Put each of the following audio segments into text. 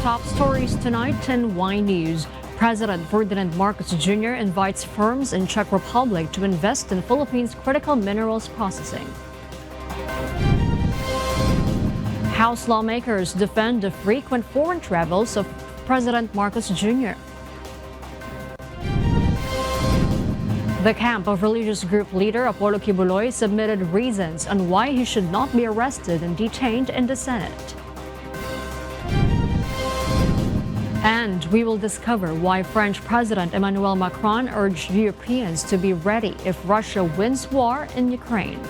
Top stories tonight in Y News. President Ferdinand Marcos Jr. invites firms in Czech Republic to invest in Philippines' critical minerals processing. House lawmakers defend the frequent foreign travels of President Marcos Jr. The camp of religious group leader Apollo Kiboy submitted reasons on why he should not be arrested and detained in the Senate. And we will discover why French President Emmanuel Macron urged Europeans to be ready if Russia wins war in Ukraine.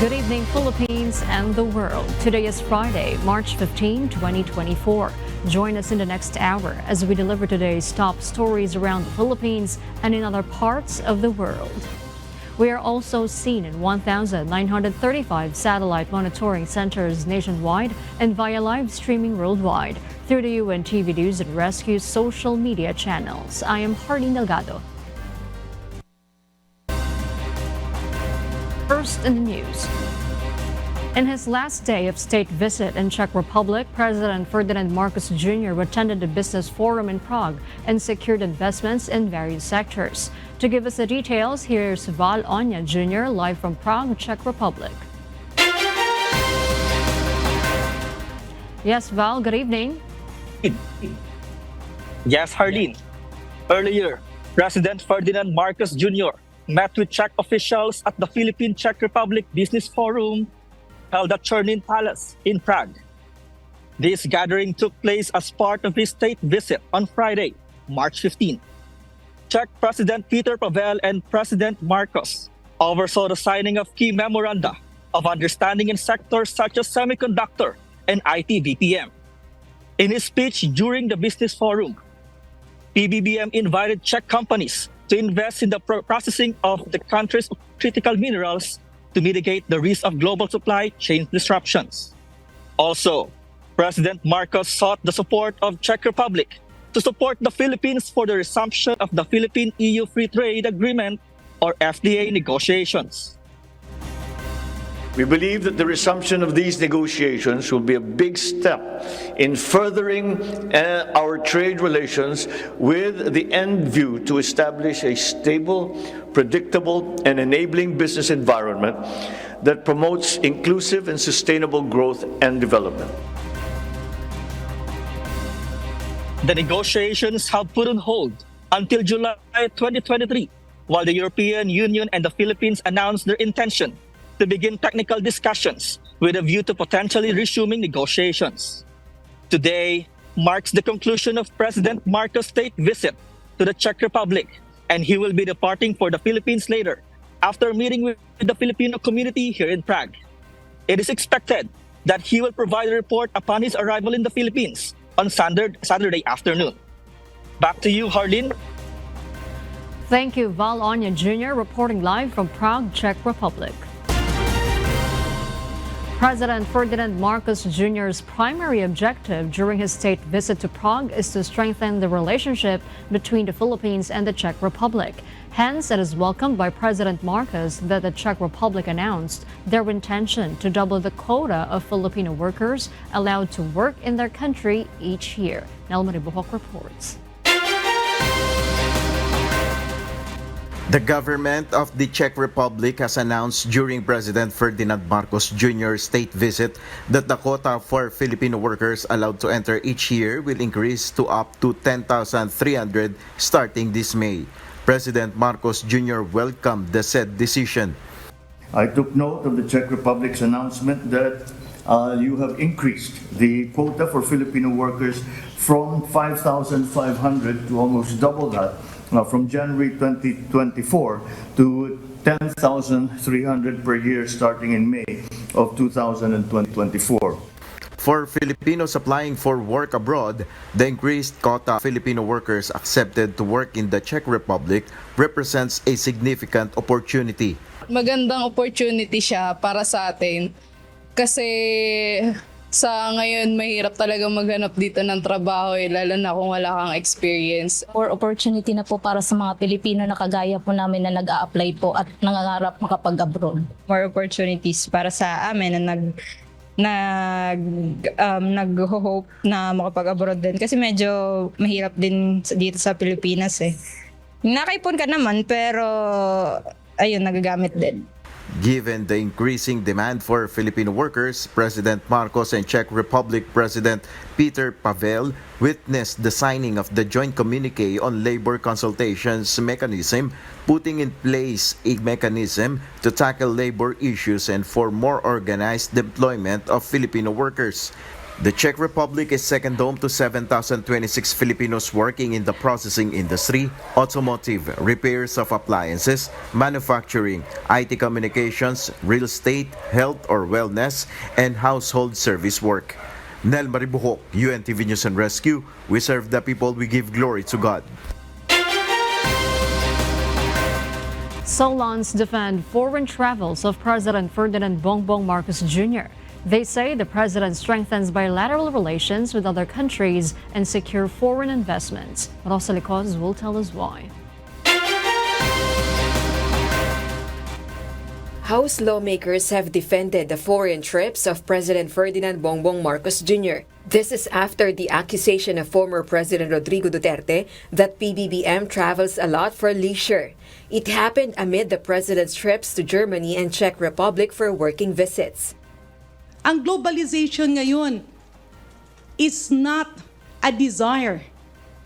Good evening, Philippines and the world. Today is Friday, March 15, 2024. Join us in the next hour as we deliver today's top stories around the Philippines and in other parts of the world. We are also seen in 1,935 satellite monitoring centers nationwide and via live streaming worldwide through the UNTV News and Rescue social media channels. I am Harleen Delgado. First in the news. In his last day of state visit in Czech Republic, President Ferdinand Marcos Jr. attended a business forum in Prague and secured investments in various sectors. To give us the details, here's Val Onya Jr. live from Prague, Czech Republic. Yes, Val, good evening. Yes, Harleen. Earlier, President Ferdinand Marcos Jr. met with Czech officials at the Philippines-Czech Republic Business Forum held at Chernin Palace in Prague. This gathering took place as part of his state visit on Friday, March 15. Czech President Peter Pavel and President Marcos oversaw the signing of key memoranda of understanding in sectors such as semiconductor and IT BPM. In his speech during the business forum, PBBM invited Czech companies to invest in the processing of the country's critical minerals to mitigate the risk of global supply chain disruptions. Also, President Marcos sought the support of Czech Republic to support the Philippines for the resumption of the Philippine-EU Free Trade Agreement or FDA negotiations. We believe that the resumption of these negotiations will be a big step in furthering our trade relations with the end view to establish a stable, predictable, and enabling business environment that promotes inclusive and sustainable growth and development. The negotiations have put on hold until July 2023, while the European Union and the Philippines announced their intention to begin technical discussions with a view to potentially resuming negotiations. Today marks the conclusion of President Marcos' state visit to the Czech Republic, and he will be departing for the Philippines later after meeting with the Filipino community here in Prague. It is expected that he will provide a report upon his arrival in the Philippines on Saturday afternoon. Back to you, Harleen. Thank you, Val Onya Jr. reporting live from Prague, Czech Republic. President Ferdinand Marcos Jr.'s primary objective during his state visit to Prague is to strengthen the relationship between the Philippines and the Czech Republic. Hence, it is welcomed by President Marcos that the Czech Republic announced their intention to double the quota of Filipino workers allowed to work in their country each year. Nelma Ribuhok reports. The government of the Czech Republic has announced during President Ferdinand Marcos Jr.'s state visit that the quota for Filipino workers allowed to enter each year will increase to up to 10,300 starting this May. President Marcos Jr. welcomed the said decision. I took note of the Czech Republic's announcement that you have increased the quota for Filipino workers from 5,500 to almost double that from January 2024 to 10,300 per year starting in May of 2024. For Filipinos applying for work abroad, the increased quota of Filipino workers accepted to work in the Czech Republic represents a significant opportunity. Magandang opportunity siya para sa atin kasi sa ngayon mahirap talaga maghanap dito ng trabaho lalo na kung wala kang experience. More opportunity na po para sa mga Pilipino na kagaya po namin na nag-a-apply po at nangangarap makapag-abroad. More opportunities para sa amin na nag-hope na makapag-abroad din kasi medyo mahirap din dito sa Pilipinas eh. Nakaipon ka naman pero ayun, nagagamit din. Given the increasing demand for Filipino workers, President Marcos and Czech Republic President Peter Pavel witnessed the signing of the joint communique on labor consultations mechanism, putting in place a mechanism to tackle labor issues and for more organized deployment of Filipino workers. The Czech Republic is second home to 7,026 Filipinos working in the processing industry, automotive, repairs of appliances, manufacturing, IT communications, real estate, health or wellness, and household service work. Nel Maribuhok, UNTV News and Rescue. We serve the people, we give glory to God. Solons defend foreign travels of President Ferdinand Bongbong Marcos Jr. They say the president strengthens bilateral relations with other countries and secure foreign investments. Rosa Licos will tell us why. House lawmakers have defended the foreign trips of President Ferdinand Bongbong Marcos Jr. This is after the accusation of former President Rodrigo Duterte that PBBM travels a lot for leisure. It happened amid the president's trips to Germany and Czech Republic for working visits. Ang globalization ngayon is not a desire.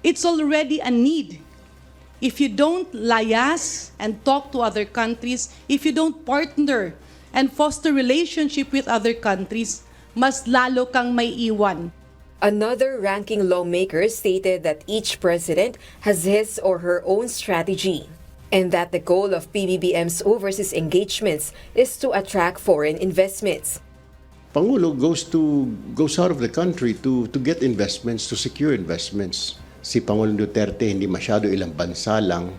It's already a need. If you don't liaise and talk to other countries, if you don't partner and foster relationship with other countries, mas lalo kang may iwan. Another ranking lawmaker stated that each president has his or her own strategy, and that the goal of PBBM's overseas engagements is to attract foreign investments. Pangulo goes out of the country to get investments, to secure investments. Si Pangulong Duterte hindi masyado ilang bansa lang.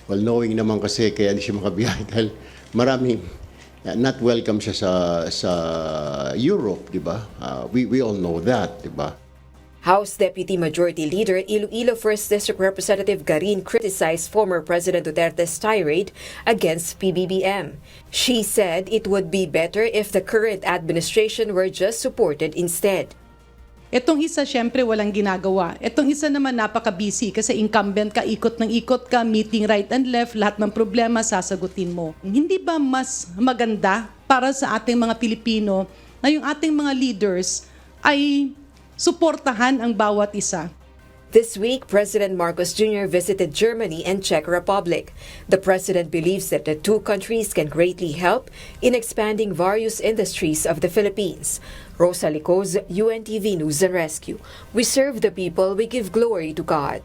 Well, knowing naman kasi kaya hindi siya makabiyahe dahil maraming not welcome siya sa Europe, di ba? We all know that, di ba? House Deputy Majority Leader Iloilo 1st District Representative Garin criticized former President Duterte's tirade against PBBM. She said it would be better if the current administration were just supported instead. Itong isa, syempre, walang ginagawa. Itong isa naman, napaka-busy kasi incumbent ka, ikot ka, meeting right and left, lahat ng problema sasagutin mo. Hindi ba mas maganda para sa ating mga Pilipino na yung ating mga leaders ay suportahan ang bawat isa? This week, President Marcos Jr. visited Germany and Czech Republic. The president believes that the two countries can greatly help in expanding various industries of the Philippines. Rosa Licos, UNTV News and Rescue. We serve the people, we give glory to God.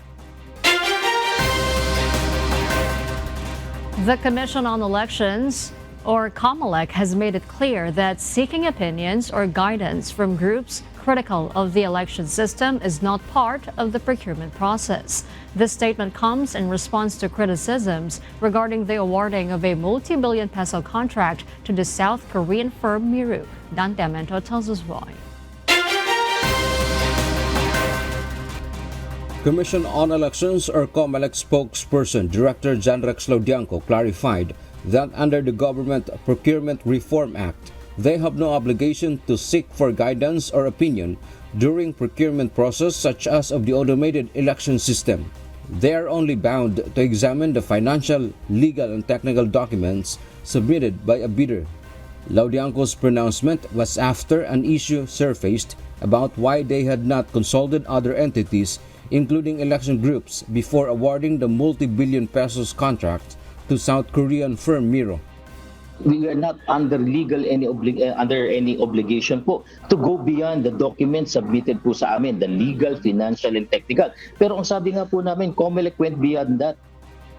The Commission on Elections, or COMELEC, has made it clear that seeking opinions or guidance from groups critical of the election system is not part of the procurement process. This statement comes in response to criticisms regarding the awarding of a multi-billion peso contract to the South Korean firm Miru. Dante Amento tells us why. Commission on Elections, or COMELEC spokesperson Director Jan Rex Laudianco clarified that under the Government Procurement Reform Act, they have no obligation to seek for guidance or opinion during procurement process such as of the automated election system. They are only bound to examine the financial, legal, and technical documents submitted by a bidder. Laudianco's pronouncement was after an issue surfaced about why they had not consulted other entities, including election groups, before awarding the multi-billion pesos contract to South Korean firm Miru. We are not under any obligation po to go beyond the documents submitted po sa amin, the legal, financial, and technical. Pero ang sabi nga po namin, COMELEC went beyond that.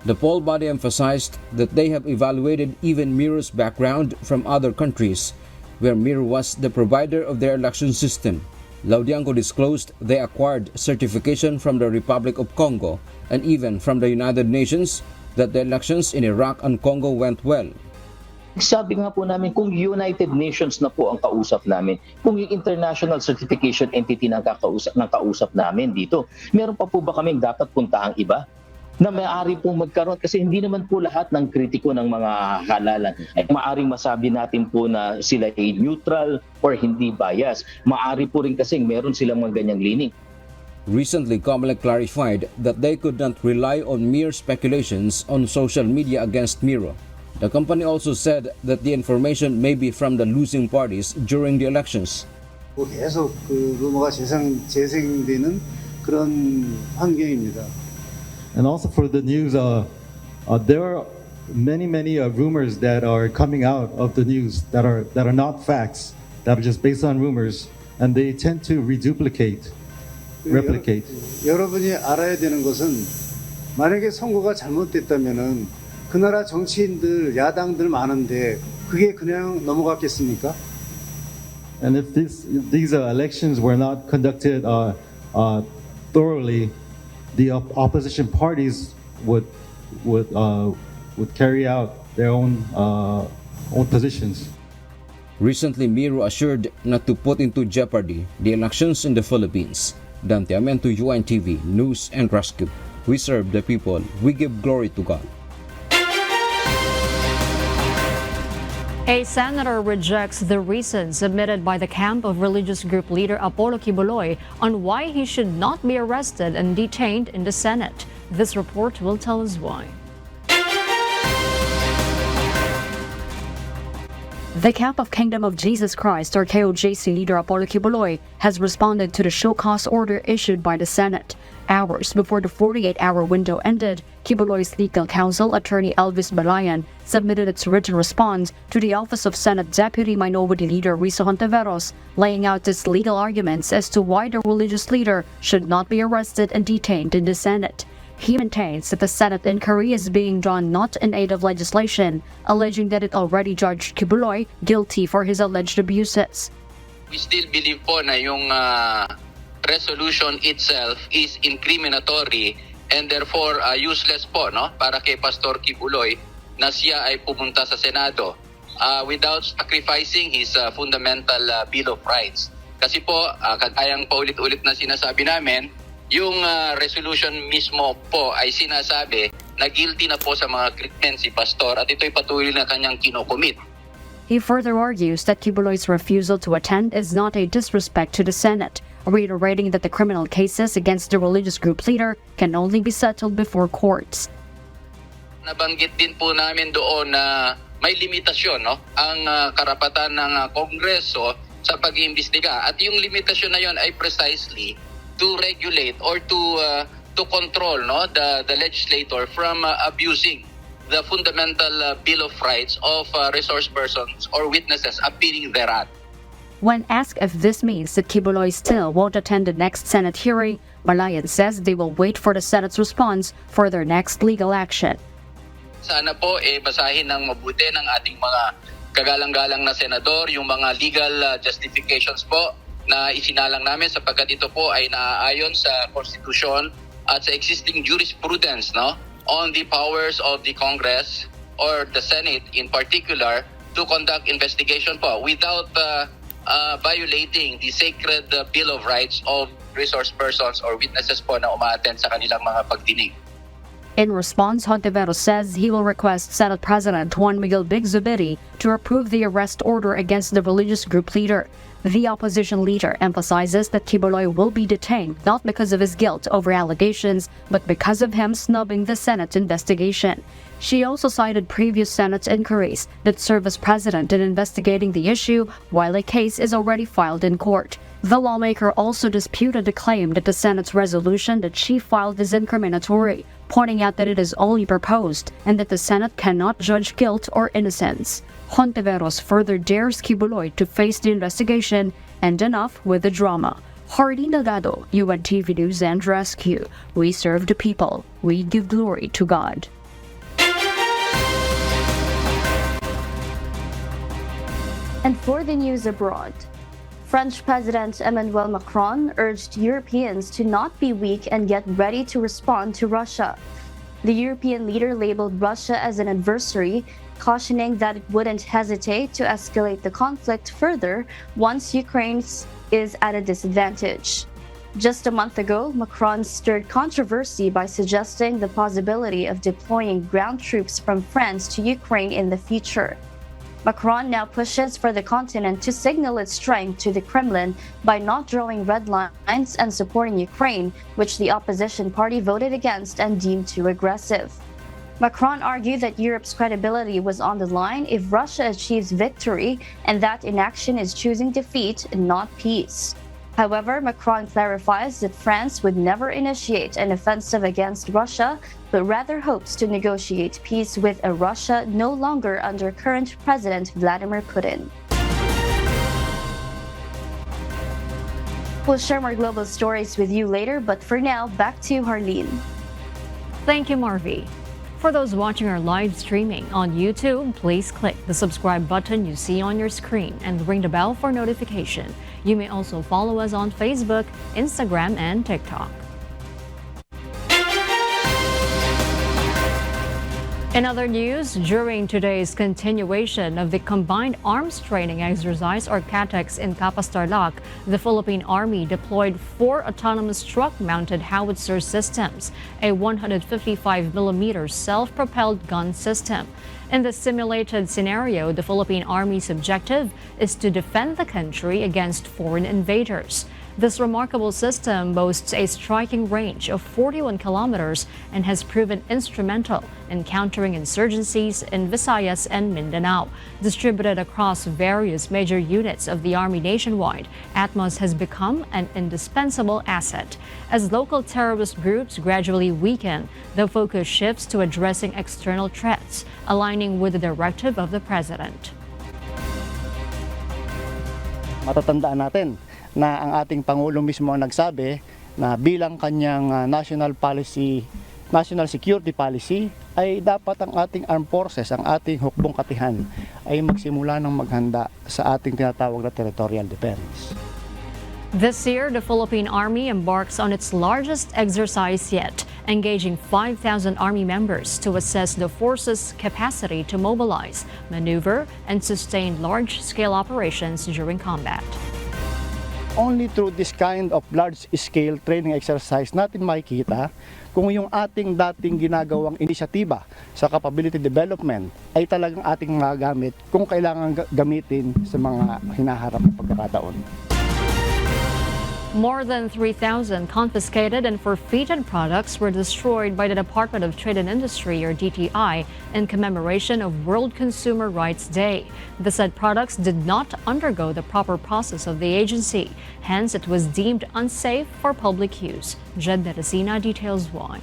The poll body emphasized that they have evaluated even Miru's background from other countries, where Miru was the provider of their election system. Laudianco disclosed they acquired certification from the Republic of Congo and even from the United Nations that the elections in Iraq and Congo went well. Sabi nga po namin, kung United Nations na po ang kausap namin, kung yung international certification entity na kausap namin dito, meron pa po ba kaming dapat puntahang iba? na maaari pong magkaroon kasi hindi naman po lahat ng kritiko ng mga halalan ay maaring masabi natin po na sila ay neutral or hindi bias. Maari po rin kasi meron silang mga ganyang leaning. Recently, COMELEC clarified that they could not rely on mere speculations on social media against Miro. The company also said that the information may be from the losing parties during the elections. 계속 그 루머가 재생되는 그런 환경입니다. And also for the news, there are many rumors that are coming out of the news that are not facts, that are just based on rumors, and they tend to replicate. 여러분이 알아야 되는 것은 만약에 선거가 잘못됐다면은 그 나라 정치인들, 야당들 많은데 그게 그냥 넘어갔겠습니까? And if these elections were not conducted thoroughly, the opposition parties would carry out their own positions. Recently, Miro assured not to put into jeopardy the elections in the Philippines. Dante Amento, UNTV, News and Rescue. We serve the people. We give glory to God. A senator rejects the reasons submitted by the camp of religious group leader Apollo Kiboy on why he should not be arrested and detained in the Senate. This report will tell us why. The Camp of Kingdom of Jesus Christ, or KOJC leader Apollo Kiboy, has responded to the show cause order issued by the Senate. Hours before the 48-hour window ended, Kiboy's legal counsel, attorney Elvis Balayan, submitted its written response to the Office of Senate Deputy Minority Leader Risa Hontiveros, laying out its legal arguments as to why the religious leader should not be arrested and detained in the Senate. He maintains that the Senate inquiry is being done not in aid of legislation, alleging that it already judged Kiboy guilty for his alleged abuses. We still believe po na yung resolution itself is incriminatory and therefore useless po, no, para kay Pastor Kiboy na siya ay pumunta sa Senado without sacrificing his fundamental Bill of Rights. Kasi po, kagayang paulit-ulit na sinasabi namin, yung resolution mismo po ay sinasabi na guilty na po sa mga krimen si Pastor at ito'y patuloy na kanyang kinocommit. He further argues that Kiboy's refusal to attend is not a disrespect to the Senate, reiterating that the criminal cases against the religious group leader can only be settled before courts. Nabanggit din po namin doon na may limitasyon, no, ang karapatan ng Kongreso sa pag-iimbestiga at yung limitasyon na yon ay precisely to regulate or to control, no, the legislator from abusing the fundamental Bill of Rights of resource persons or witnesses appealing thereat. When asked if this means that Kiboy still won't attend the next Senate hearing, Balayan says they will wait for the Senate's response for their next legal action. Sana po basahin ng mabuti ng ating mga kagalang-galang na senador yung mga legal justifications po na isinalang namin sapagkat ito po ay naaayon sa konstitusyon at sa existing jurisprudence, no, on the powers of the Congress or the Senate in particular to conduct investigation po without violating the sacred Bill of Rights of resource persons or witnesses po na umaattend sa kanilang mga pagdinig. In response, Hontiveros says he will request Senate President Juan Miguel Bigzubiri to approve the arrest order against the religious group leader. The opposition leader emphasizes that Kiboy will be detained not because of his guilt over allegations, but because of him snubbing the Senate investigation. She also cited previous Senate inquiries that serve as precedent in investigating the issue, while a case is already filed in court. The lawmaker also disputed the claim that the Senate's resolution that she filed is incriminatory, pointing out that it is only proposed and that the Senate cannot judge guilt or innocence. Hontiveros further dares Kiboy to face the investigation, and enough with the drama. Hardy Delgado, UNTV News and Rescue. We serve the people. We give glory to God. And for the news abroad, French President Emmanuel Macron urged Europeans to not be weak and get ready to respond to Russia. The European leader labeled Russia as an adversary, cautioning that it wouldn't hesitate to escalate the conflict further once Ukraine is at a disadvantage. Just a month ago, Macron stirred controversy by suggesting the possibility of deploying ground troops from France to Ukraine in the future. Macron now pushes for the continent to signal its strength to the Kremlin by not drawing red lines and supporting Ukraine, which the opposition party voted against and deemed too aggressive. Macron argued that Europe's credibility was on the line if Russia achieves victory and that inaction is choosing defeat, not peace. However, Macron clarifies that France would never initiate an offensive against Russia, but rather hopes to negotiate peace with a Russia no longer under current President Vladimir Putin. We'll share more global stories with you later, but for now, back to Harleen. Thank you, Marvi. For those watching our live streaming on YouTube, please click the subscribe button you see on your screen and ring the bell for notification. You may also follow us on Facebook, Instagram, and TikTok. In other news, during today's continuation of the Combined Arms Training Exercise or CATEX in Capas-Tarlac, the Philippine Army deployed 4 autonomous truck-mounted howitzer systems, a 155mm self-propelled gun system. In the simulated scenario, the Philippine Army's objective is to defend the country against foreign invaders. This remarkable system boasts a striking range of 41 kilometers and has proven instrumental in countering insurgencies in Visayas and Mindanao. Distributed across various major units of the Army nationwide, ATMOS has become an indispensable asset. As local terrorist groups gradually weaken, the focus shifts to addressing external threats, aligning with the directive of the President. Matatandaan natin na ang ating Pangulo mismo ang nagsabi na bilang kanyang national security policy ay dapat ang ating armed forces, ang ating hukbong katihan ay magsimula ng maghanda sa ating tinatawag na territorial defense. This year, the Philippine Army embarks on its largest exercise yet, engaging 5,000 Army members to assess the force's capacity to mobilize, maneuver, and sustain large-scale operations during combat. Only through this kind of large-scale training exercise natin makikita kung yung ating dating ginagawang inisyatiba sa capability development ay talagang ating magagamit kung kailangan gamitin sa mga hinaharap na pagkakataon. More than 3,000 confiscated and forfeited products were destroyed by the Department of Trade and Industry, or DTI, in commemoration of World Consumer Rights Day. The said products did not undergo the proper process of the agency. Hence, it was deemed unsafe for public use. Jed Medicina details why.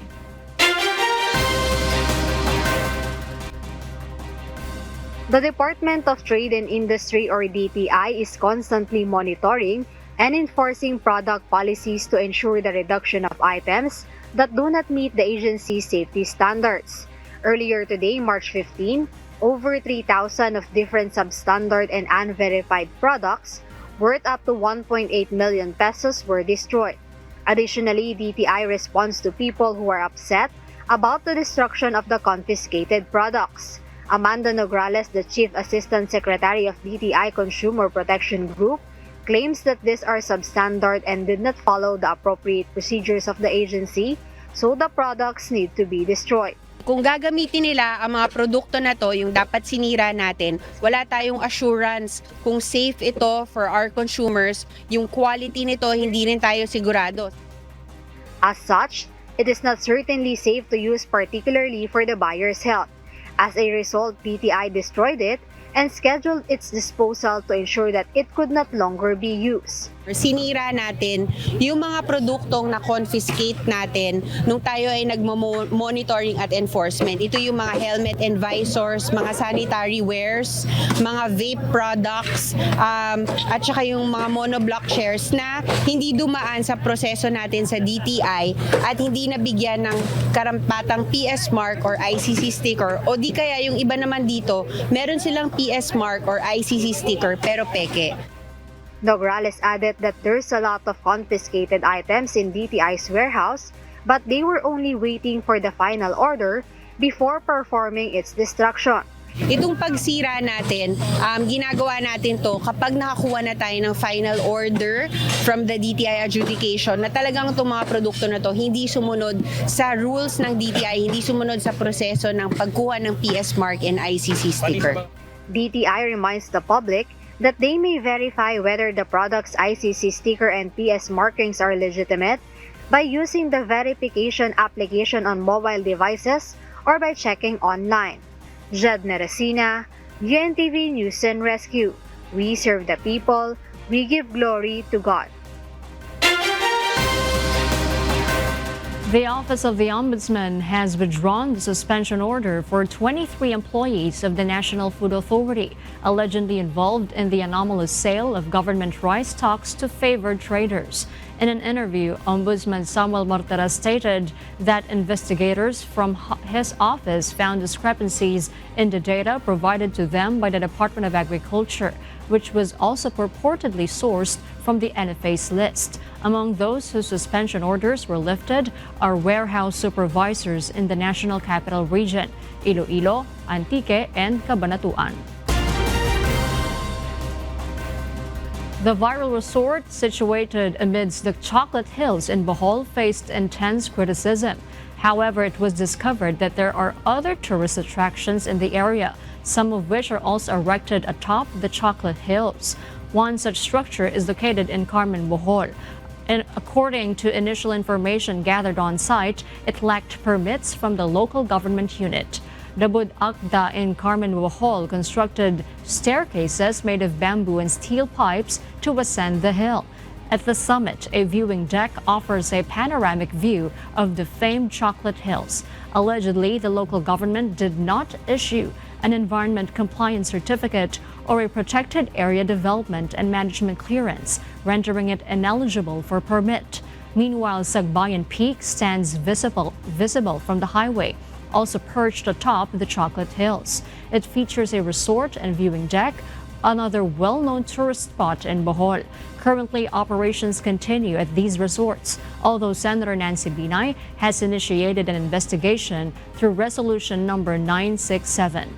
The Department of Trade and Industry, or DTI, is constantly monitoring and enforcing product policies to ensure the reduction of items that do not meet the agency's safety standards. Earlier today, March 15, over 3,000 of different substandard and unverified products worth up to 1.8 million pesos were destroyed. Additionally, DTI responds to people who are upset about the destruction of the confiscated products. Amanda Nograles, the Chief Assistant Secretary of DTI Consumer Protection Group, claims that these are substandard and did not follow the appropriate procedures of the agency, so the products need to be destroyed. Kung gagamitin nila ang mga produkto na to, yung dapat sinira natin, wala tayong assurance kung safe ito for our consumers, yung quality nito hindi rin tayo sigurado. As such, it is not certainly safe to use, particularly for the buyer's health. As a result, DTI destroyed it and scheduled its disposal to ensure that it could not longer be used. Sinira natin yung mga produktong na-confiscate natin nung tayo ay nag-monitoring at enforcement. Ito yung mga helmet and visors, mga sanitary wares, mga vape products, at saka yung mga monoblock shares na hindi dumaan sa proseso natin sa DTI at hindi nabigyan ng karampatang PS mark or ICC sticker, o di kaya yung iba naman dito, meron silang PS mark or ICC sticker pero peke. Nograles added that there's a lot of confiscated items in DTI's warehouse, but they were only waiting for the final order before performing its destruction. itong pagsira natin, ginagawa natin to kapag nakakuha na tayo ng final order from the DTI adjudication na talagang itong mga produkto na to hindi sumunod sa rules ng DTI, hindi sumunod sa proseso ng pagkuha ng PS mark and ICC sticker. DTI reminds the public that they may verify whether the product's ICC sticker and PS markings are legitimate by using the verification application on mobile devices or by checking online. Jed Neresina, UNTV News and Rescue. We serve the people, we give glory to God. The Office of the Ombudsman has withdrawn the suspension order for 23 employees of the National Food Authority, allegedly involved in the anomalous sale of government rice stocks to favored traders. In an interview, Ombudsman Samuel Mortera stated that investigators from his office found discrepancies in the data provided to them by the Department of Agriculture, which was also purportedly sourced from the NFA's list. Among those whose suspension orders were lifted are warehouse supervisors in the National Capital Region, Iloilo, Antique, and Cabanatuan. The viral resort situated amidst the chocolate hills in Bohol faced intense criticism. However, it was discovered that there are other tourist attractions in the area, some of which are also erected atop the chocolate hills. One such structure is located in Carmen, Bohol. And according to initial information gathered on site, it lacked permits from the local government unit. The Bud Akda in Carmen, Bohol constructed staircases made of bamboo and steel pipes to ascend the hill. At the summit, a viewing deck offers a panoramic view of the famed chocolate hills. Allegedly, the local government did not issue an environment compliance certificate or a protected area development and management clearance, rendering it ineligible for permit. Meanwhile, Sagbayan Peak stands visible from the highway, also perched atop the chocolate hills. It features a resort and viewing deck, another well-known tourist spot in Bohol. Currently, operations continue at these resorts, although Senator Nancy Binay has initiated an investigation through Resolution number 967.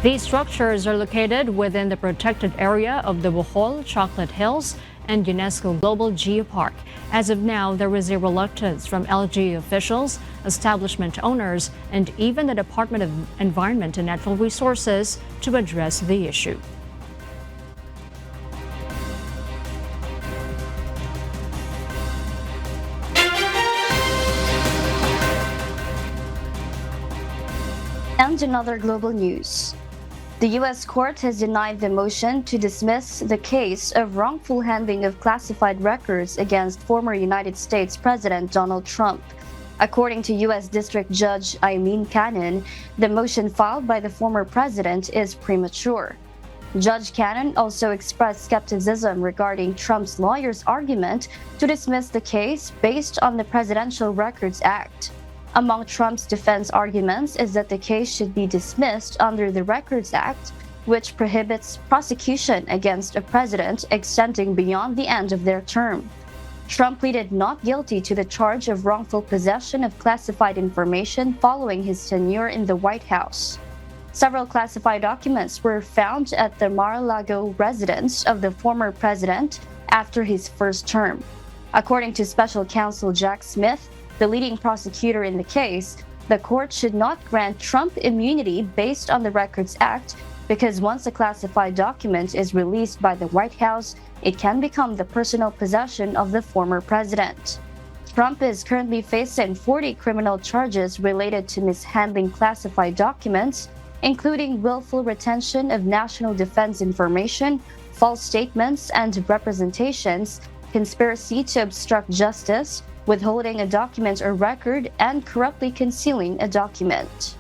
These structures are located within the protected area of the Bohol Chocolate Hills and UNESCO Global Geopark. As of now, there is a reluctance from LG officials, establishment owners, and even the Department of Environment and Natural Resources to address the issue. And another global news. The U.S. court has denied the motion to dismiss the case of wrongful handling of classified records against former United States President Donald Trump. According to U.S. District Judge Eileen Cannon, the motion filed by the former president is premature. Judge Cannon also expressed skepticism regarding Trump's lawyer's argument to dismiss the case based on the Presidential Records Act. Among Trump's defense arguments is that the case should be dismissed under the Records Act, which prohibits prosecution against a president extending beyond the end of their term. Trump pleaded not guilty to the charge of wrongful possession of classified information following his tenure in the White House. Several classified documents were found at the Mar-a-Lago residence of the former president after his first term. According to Special Counsel Jack Smith, the leading prosecutor in the case, the court should not grant Trump immunity based on the Records Act because once a classified document is released by the White House, it can become the personal possession of the former president. Trump is currently facing 40 criminal charges related to mishandling classified documents, including willful retention of national defense information, false statements and representations, conspiracy to obstruct justice, withholding a document or record, and corruptly concealing a document.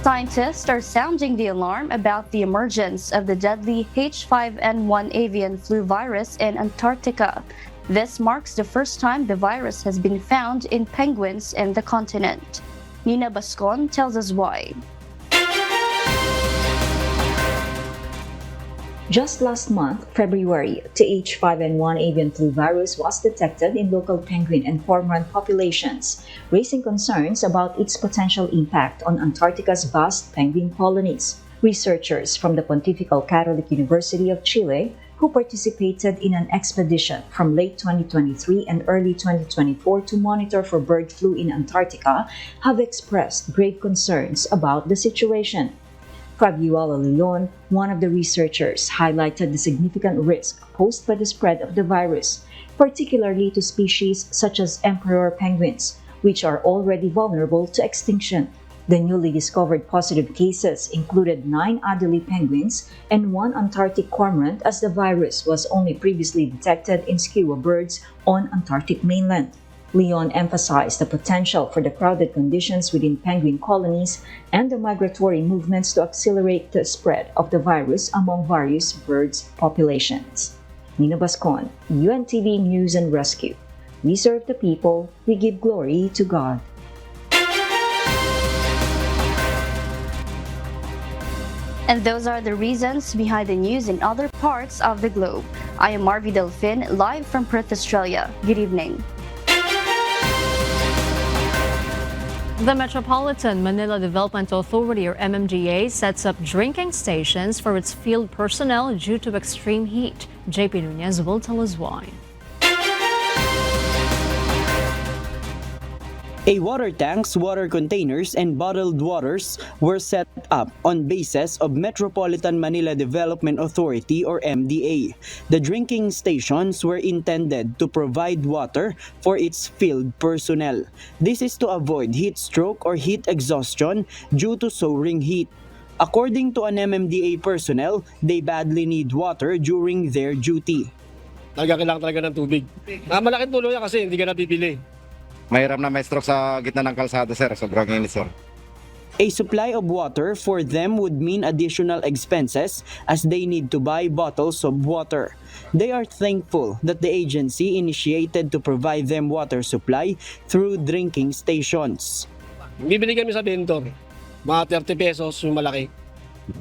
Scientists are sounding the alarm about the emergence of the deadly H5N1 avian flu virus in Antarctica. This marks the first time the virus has been found in penguins in the continent. Nina Bascon tells us why. Just last month, February, the avian flu virus was detected in local penguin and cormorant populations, raising concerns about its potential impact on Antarctica's vast penguin colonies. Researchers from the Pontifical Catholic University of Chile, who participated in an expedition from late 2023 and early 2024 to monitor for bird flu in Antarctica, have expressed grave concerns about the situation. Fabiola Leon, one of the researchers, highlighted the significant risk posed by the spread of the virus, particularly to species such as emperor penguins, which are already vulnerable to extinction. The newly discovered positive cases included 9 Adelie penguins and 1 Antarctic cormorant, as the virus was only previously detected in skua birds on Antarctic mainland. Leon emphasized the potential for the crowded conditions within penguin colonies and the migratory movements to accelerate the spread of the virus among various birds populations. Nina Bascon, UNTV News and Rescue. We serve the people, we give glory to God. And those are the reasons behind the news in other parts of the globe. I am Marvi Delfin, live from Perth, Australia. Good evening. The Metropolitan Manila Development Authority, or MMDA, sets up drinking stations for its field personnel due to extreme heat. JP Nunez will tell us why. Water tanks, water containers, and bottled waters were set up on bases of Metropolitan Manila Development Authority, or MDA. The drinking stations were intended to provide water for its field personnel. This is to avoid heat stroke or heat exhaustion due to soaring heat. According to an MMDA personnel, they badly need water during their duty. Kailangan talaga ng tubig. Malaking tulong yan kasi hindi ka napipili. Mahirap na may stroke sa gitna ng kalsada, sir. Sobrang init, sir. A supply of water for them would mean additional expenses as they need to buy bottles of water. They are thankful that the agency initiated to provide them water supply through drinking stations. Bibili kami sa vendor. Mga 30 pesos yung malaki.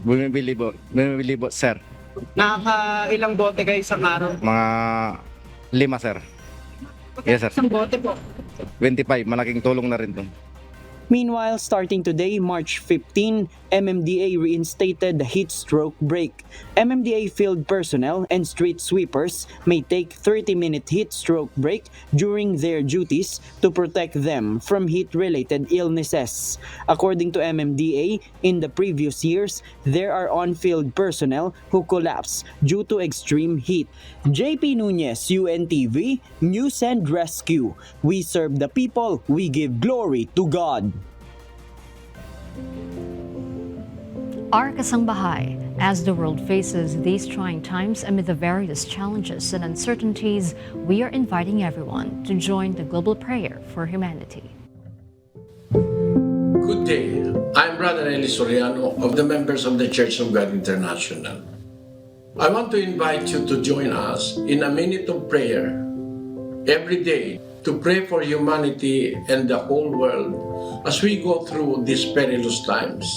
Bumibili po, sir. Ilang bote kayo sa araw? Mga 5, sir. Yes, sir. Isang bote po. 25, malaking tulong na rin to. Meanwhile, starting today, March 15, MMDA reinstated the heat stroke break. MMDA field personnel and street sweepers may take 30-minute heat stroke break during their duties to protect them from heat-related illnesses. According to MMDA, in the previous years, there are on-field personnel who collapse due to extreme heat. JP Nunez, UNTV, News and Rescue. We serve the people, we give glory to God. Our Kasangbahay, as the world faces these trying times amid the various challenges and uncertainties, we are inviting everyone to join the global prayer for humanity. Good day. I'm Brother Eli Soriano of the members of the Church of God International. I want to invite you to join us in a minute of prayer every day to pray for humanity and the whole world as we go through these perilous times.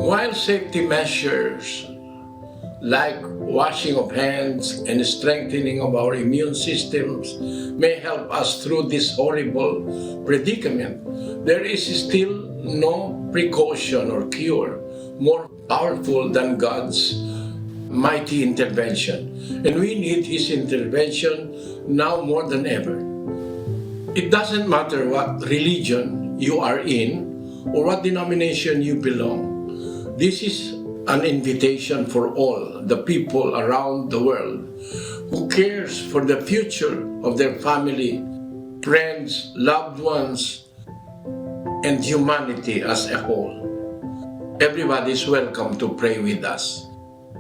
While safety measures like washing of hands and strengthening of our immune systems may help us through this horrible predicament, there is still no precaution or cure more powerful than God's mighty intervention. And we need His intervention now more than ever. It doesn't matter what religion you are in or what denomination you belong. This is an invitation for all the people around the world who cares for the future of their family, friends, loved ones, and humanity as a whole. Everybody is welcome to pray with us.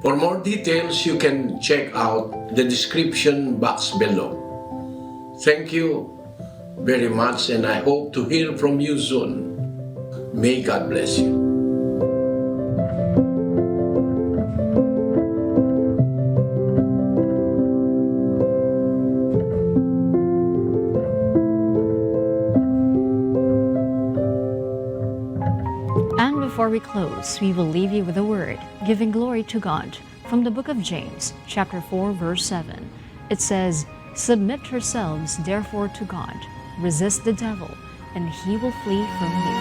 For more details, you can check out the description box below. Thank you very much, and I hope to hear from you soon. May God bless you. Before we close, we will leave you with a word, giving glory to God. From the book of James, chapter 4, verse 7. It says, "Submit yourselves therefore to God. Resist the devil, and he will flee from you."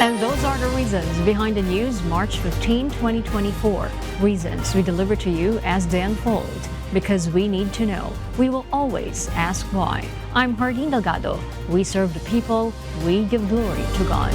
And those are the reasons behind the news March 15, 2024. Reasons we deliver to you as they unfold. Because we need to know. We will always ask why. I'm Hardin Delgado. We serve the people. We give glory to God.